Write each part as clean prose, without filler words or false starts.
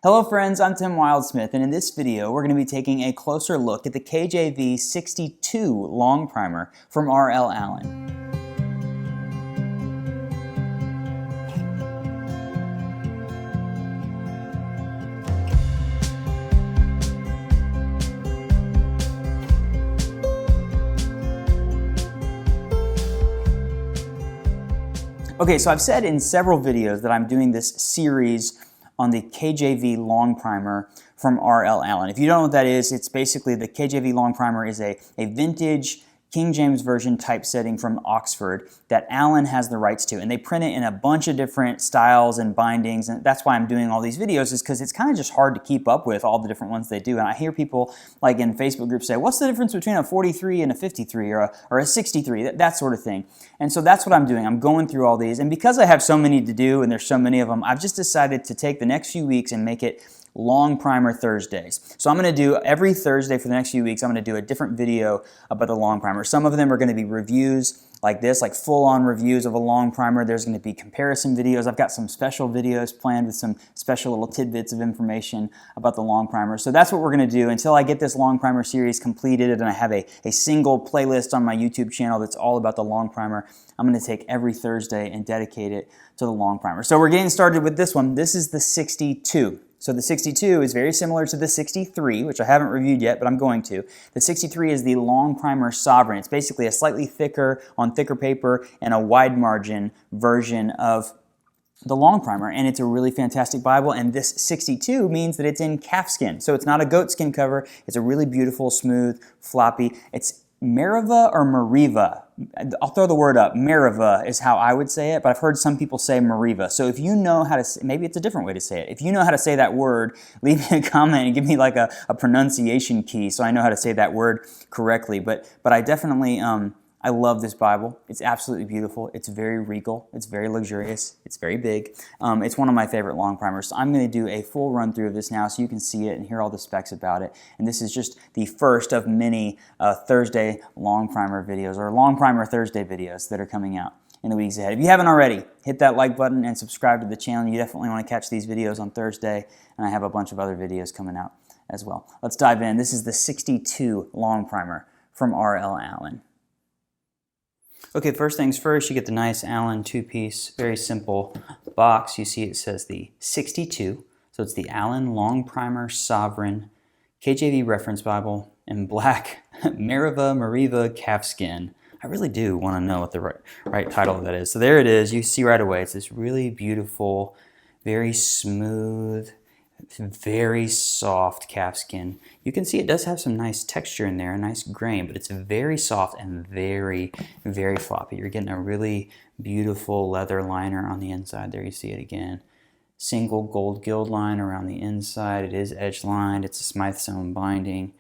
Hello friends, I'm Tim Wildsmith, and in this video we're going to be taking a closer look at the KJV 62 long primer from R.L. Allan. Okay, so I've said in several videos that I'm doing this series on the KJV long primer from R.L. Allan. If you don't know what that is, it's basically the KJV long primer is a vintage King James Version typesetting from Oxford that Allan has the rights to, and they print it in a bunch of different styles and bindings, and that's why I'm doing all these videos, is because it's kind of just hard to keep up with all the different ones they do. And I hear people like in Facebook groups say, what's the difference between a 43 and a 53 or a 63, that sort of thing. And so that's what I'm doing. I'm going through all these, and because I have so many to do and there's so many of them, I've just decided to take the next few weeks and make it Long Primer Thursdays. So I'm going to do every Thursday for the next few weeks, I'm going to do a different video about the long primer. Some of them are going to be reviews like this, like full-on reviews of a long primer. There's going to be comparison videos. I've got some special videos planned with some special little tidbits of information about the long primer. So that's what we're going to do until I get this long primer series completed and I have a single playlist on my YouTube channel that's all about the long primer. I'm going to take every Thursday and dedicate it to the long primer. So we're getting started with this one. This is the 62. So the 62 is very similar to the 63, which I haven't reviewed yet, but I'm going to. The 63 is the Long Primer Sovereign. It's basically a slightly thicker, on thicker paper, and a wide margin version of the long primer, and it's a really fantastic Bible, and this 62 means that it's in calfskin. So it's not a goatskin cover, it's a really beautiful, smooth, floppy. It's Mariva or Mariva. I'll throw the word up. Mariva is how I would say it, but I've heard some people say Mariva. So if you know how to say, maybe it's a different way to say it. If you know how to say that word, leave me a comment and give me like a pronunciation key so I know how to say that word correctly. But I definitely, I love this Bible. It's absolutely beautiful. It's very regal. It's very luxurious. It's very big. It's one of my favorite long primers. So I'm going to do a full run through of this now so you can see it and hear all the specs about it. And this is just the first of many Thursday long primer videos, or long primer Thursday videos that are coming out in the weeks ahead. If you haven't already, hit that like button and subscribe to the channel. You definitely want to catch these videos on Thursday, and I have a bunch of other videos coming out as well. Let's dive in. This is the 62 long primer from R.L. Allan. Okay, first things first, you get the nice Allan two-piece, very simple box. You see it says the 62, so it's the Allan Long Primer Sovereign KJV Reference Bible in black Mariva calfskin. I really do want to know what the right title of that is. So there it is. You see right away, it's this really beautiful, very smooth, very soft calfskin. You can see it does have some nice texture in there, a nice grain, but it's very soft and very, very floppy. You're getting a really beautiful leather liner on the inside. There you see it again. Single gold gild line around the inside. It is edge lined. It's a Smythe sewn binding.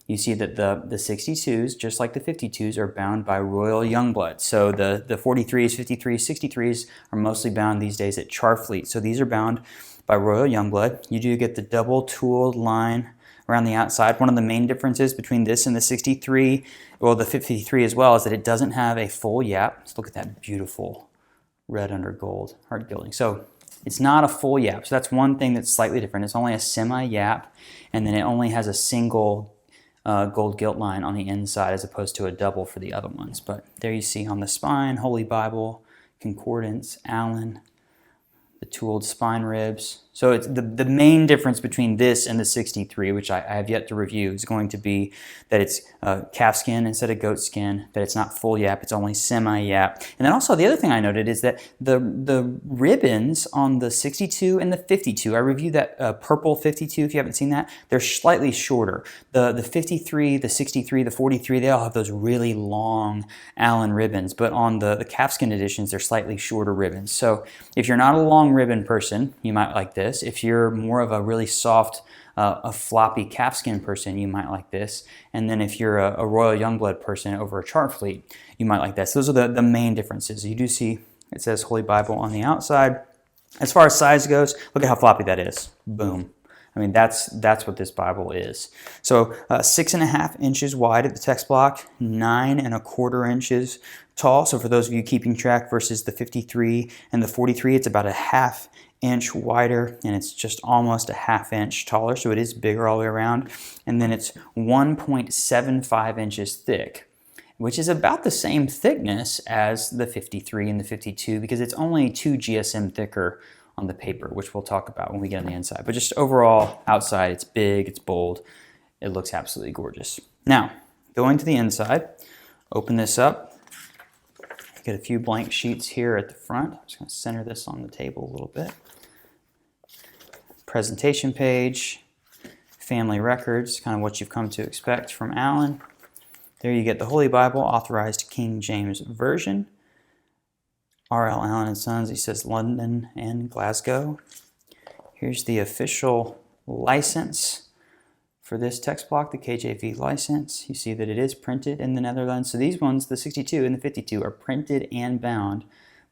You see that the 62s, just like the 52s, are bound by Royal Youngblood. So the 43s, 53s, 63s are mostly bound these days at Charfleet. So these are bound by Royal Youngblood. You do get the double tooled line around the outside. One of the main differences between this and the 63, well, the 53 as well, is that it doesn't have a full yap. Let's look at that beautiful red under gold hard gilding. So it's not a full yap. So that's one thing that's slightly different. It's only a semi-yap, and then it only has a single gold gilt line on the inside as opposed to a double for the other ones. But there you see on the spine, Holy Bible, Concordance, Allan, the tooled spine ribs. So it's the main difference between this and the 63, which I have yet to review, is going to be that it's calfskin instead of goat skin, that it's not full yap, it's only semi-yap. And then also the other thing I noted is that the ribbons on the 62 and the 52, I reviewed that purple 52 if you haven't seen that, they're slightly shorter. The 53, the 63, the 43, they all have those really long Allan ribbons, but on the calfskin editions, they're slightly shorter ribbons. So if you're not a long ribbon person, you might like this. If you're more of a really soft, a floppy calfskin person, you might like this. And then if you're a Royal Youngblood person over a Charfleet, you might like this. Those are the main differences. You do see it says Holy Bible on the outside. As far as size goes, look at how floppy that is. Boom. I mean, that's what this Bible is. So 6.5 inches wide at the text block, 9.25 inches tall. So for those of you keeping track versus the 53 and the 43, it's about a 1/2 inch wider, and it's just almost a ½ inch taller, so it is bigger all the way around. And then it's 1.75 inches thick, which is about the same thickness as the 53 and the 52 because it's only 2 GSM thicker on the paper, which we'll talk about when we get on the inside. But just overall, outside, it's big, it's bold, it looks absolutely gorgeous. Now, going to the inside, open this up. Get a few blank sheets here at the front. I'm just going to center this on the table a little bit. Presentation page, family records, kind of what you've come to expect from Allan. There you get the Holy Bible, authorized King James Version. R.L. Allan and Sons, he says London and Glasgow. Here's the official license for this text block, the KJV license. You see that it is printed in the Netherlands. So these ones, the 62 and the 52, are printed and bound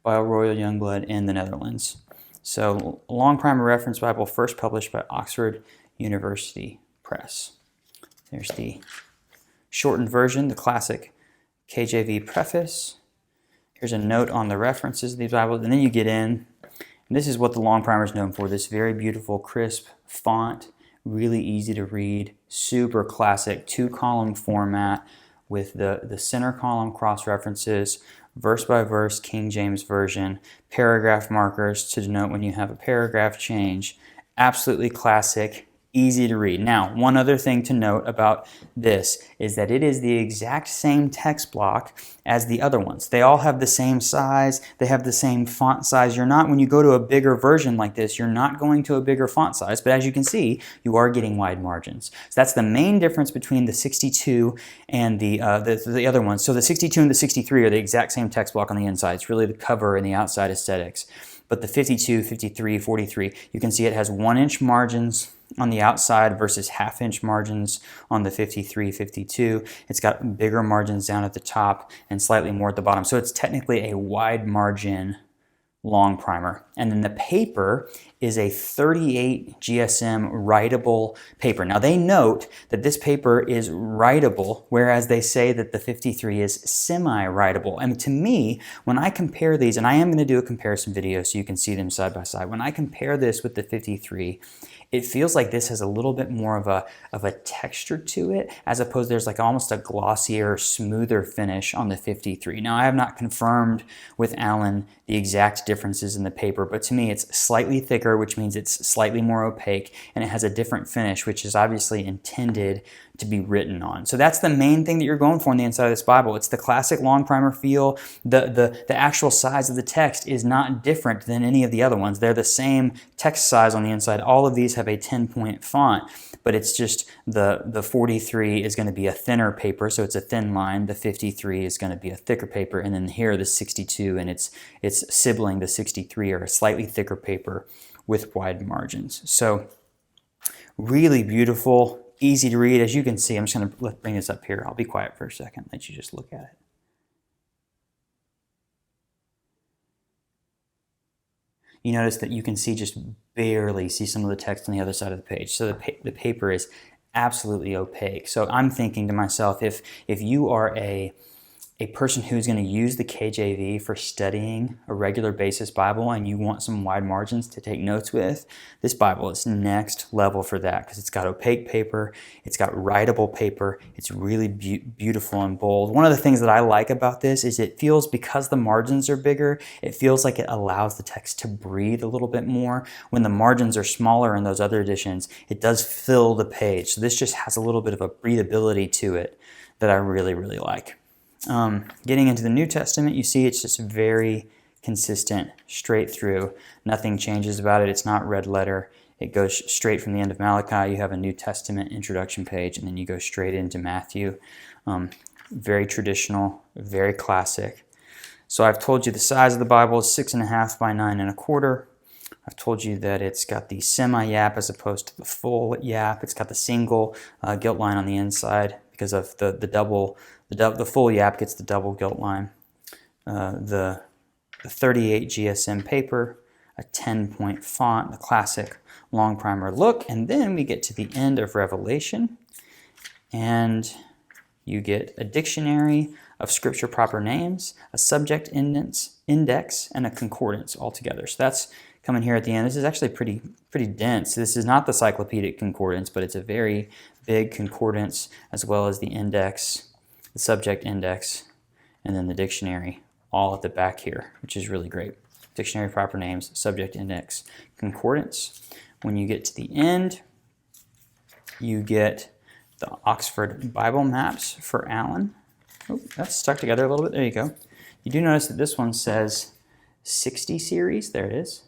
by a Royal Youngblood in the Netherlands. So Longprimer Reference Bible, first published by Oxford University Press. There's the shortened version, the classic KJV preface. Here's a note on the references of these Bibles, and then you get in, and this is what the Longprimer is known for, this very beautiful, crisp font, really easy to read, super classic, 2-column format with the center column cross-references, verse by verse King James Version, paragraph markers to denote when you have a paragraph change. Absolutely classic, easy to read. Now, one other thing to note about this is that it is the exact same text block as the other ones. They all have the same size, they have the same font size. You're not, when you go to a bigger version like this, you're not going to a bigger font size, but as you can see, you are getting wide margins. So that's the main difference between the 62 and the other ones. So the 62 and the 63 are the exact same text block on the inside. It's really the cover and the outside aesthetics. But the 52, 53, 43, you can see it has 1-inch margins on the outside versus ½ inch margins on the 53, 52. It's got bigger margins down at the top and slightly more at the bottom. So it's technically a wide margin Longprimer. And then the paper is a 38 GSM writable paper. Now they note that this paper is writable, whereas they say that the 53 is semi-writable. And to me, when I compare these, and I am going to do a comparison video so you can see them side by side, when I compare this with the 53, it feels like this has a little bit more of a texture to it, as opposed there's like almost a glossier, smoother finish on the 53. Now I have not confirmed with Allan the exact differences in the paper, but to me it's slightly thicker, which means it's slightly more opaque, and it has a different finish, which is obviously intended to be written on. So that's the main thing that you're going for on the inside of this Bible. It's the classic Longprimer feel. The actual size of the text is not different than any of the other ones. They're the same text size on the inside. All of these have a 10-point font, but it's just the 43 is going to be a thinner paper, so it's a thin line. The 53 is going to be a thicker paper, and then here the 62 and its sibling, the 63, are a slightly thicker paper with wide margins. So really beautiful, easy to read. As you can see, I'm just going to bring this up here. I'll be quiet for a second, let you just look at it. You notice that you can see just barely see some of the text on the other side of the page. So the paper is absolutely opaque. So I'm thinking to myself, if you are a person who's going to use the KJV for studying a regular basis Bible and you want some wide margins to take notes with, this Bible is next level for that because it's got opaque paper, it's got writable paper, it's really beautiful and bold. One of the things that I like about this is it feels, because the margins are bigger, it feels like it allows the text to breathe a little bit more. When the margins are smaller in those other editions, it does fill the page. So this just has a little bit of a breathability to it that I really, really like. Getting into the New Testament, you see it's just very consistent, straight through. Nothing changes about it. It's not red letter. It goes straight from the end of Malachi. You have a New Testament introduction page, and then you go straight into Matthew. Very traditional, very classic. So I've told you the size of the Bible is 6.5 by 9.25. I've told you that it's got the semi-yap as opposed to the full yap. It's got the single gilt line on the inside because of the full yap gets the double gilt line. The 38 GSM paper, a 10-point font, the classic Longprimer look, and then we get to the end of Revelation, and you get a dictionary of scripture proper names, a subject index, and a concordance all together. So that's coming here at the end. This is actually pretty dense. This is not the Cyclopedic Concordance, but it's a very big concordance, as well as the index, the subject index, and then the dictionary all at the back here, which is really great. Dictionary, proper names, subject index, concordance. When you get to the end, you get the Oxford Bible maps for Allan. Oh, that's stuck together a little bit. There you go. You do notice that this one says 60 series. There it is.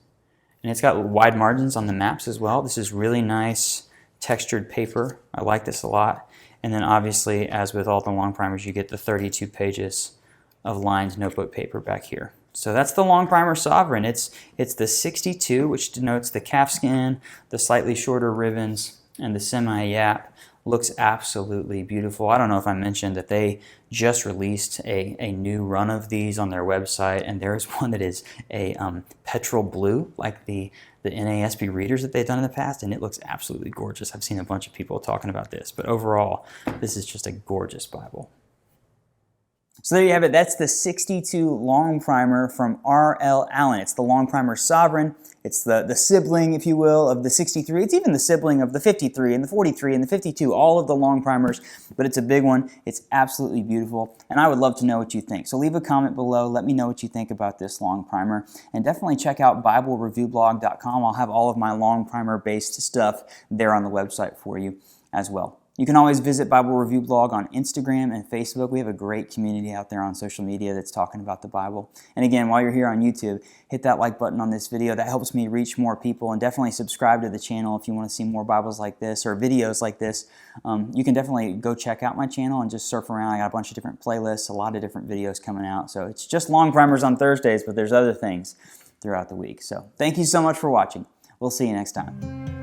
And it's got wide margins on the maps as well. This is really nice textured paper. I like this a lot. And then obviously, as with all the Longprimers, you get the 32 pages of lined notebook paper back here. So that's the Longprimer Sovereign. It's the 62, which denotes the calfskin, the slightly shorter ribbons, and the semi-yap. Looks absolutely beautiful. I don't know if I mentioned that they just released a new run of these on their website, and there's one that is a petrol blue, like the NASB readers that they've done in the past, and it looks absolutely gorgeous. I've seen a bunch of people talking about this, but overall, this is just a gorgeous Bible. So there you have it. That's the 62 Longprimer from R.L. Allan. It's the Longprimer Sovereign. It's the sibling, if you will, of the 63. It's even the sibling of the 53 and the 43 and the 52, all of the Longprimers, but it's a big one. It's absolutely beautiful, and I would love to know what you think. So leave a comment below. Let me know what you think about this Longprimer, and definitely check out BibleReviewBlog.com. I'll have all of my Longprimer-based stuff there on the website for you as well. You can always visit Bible Review Blog on Instagram and Facebook. We have a great community out there on social media that's talking about the Bible. And again, while you're here on YouTube, hit that like button on this video. That helps me reach more people. And definitely subscribe to the channel if you want to see more Bibles like this or videos like this. You can definitely go check out my channel and just surf around. I got a bunch of different playlists, a lot of different videos coming out. So it's just Longprimers on Thursdays, but there's other things throughout the week. So thank you so much for watching. We'll see you next time.